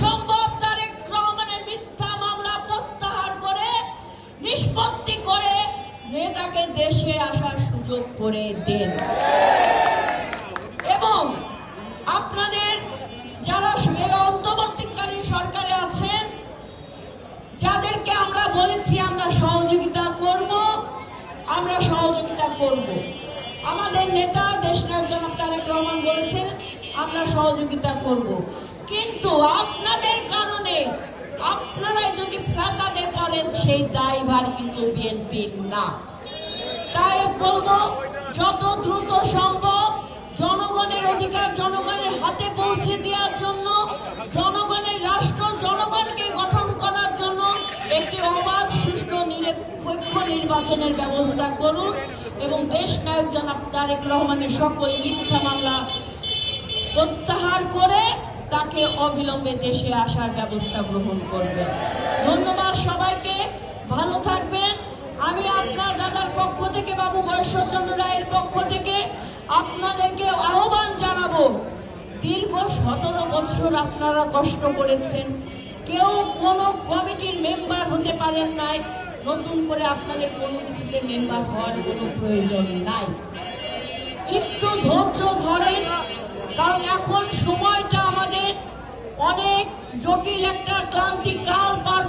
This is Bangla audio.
সম্ভব তারেক রহমানের মিথ্যা মামলা প্রত্যাহার করে নিষ্পত্তি করে নেতাকে দেশে আসার সুযোগ করে দেন। এবং আপনাদের যারা অন্তর্বর্তীকালীন সরকারে আছেন, যাদেরকে আমরা বলেছি আমরা সহযোগিতা করব, আমাদের নেতা দেশনায়ক জনাব তারেক রহমান বলেছেন আমরা সহযোগিতা করব, কিন্তু আপনাদের কারণে আপনারাই যদি ফ্যাসাদে পড়েন সেই দায়ভার কিন্তু বিএনপির না। তাই বলবো যত দ্রুত সম্ভব জনগণের অধিকার জনগণের হাতে পৌঁছে দেওয়ার জন্য, জনগণের রাষ্ট্র জনগণকে গঠন করার জন্য একটি অবাধ সুষ্ঠু নিরপেক্ষ নির্বাচনের ব্যবস্থা করুন এবং দেশনায়ক জনাব তারেক রহমানের সকল মিথ্যা মামলা প্রত্যাহার করে তাকে অবিলম্বে দেশে আসার ব্যবস্থা গ্রহণ করবেন। ধন্যবাদ সবাইকে, ভালো থাকবেন। আমি আপনার দাদার পক্ষ থেকে, বাবু মহেশ্বরচন্দ্র রায়ের পক্ষ থেকে আপনাদেরকে আহ্বান জানাবো, দীর্ঘ 17 বছর আপনারা কষ্ট করেছেন, কেউ কোনো কমিটির মেম্বার হতে পারেন নাই, নতুন করে আপনাদের কোনো কিছুতে মেম্বার হওয়ার কোনো প্রয়োজন নাই। একটু ধৈর্য ধরেন, কারণ এখন সময়টা আমাদের অনেক জটিল একটা ক্লান্তিকাল পার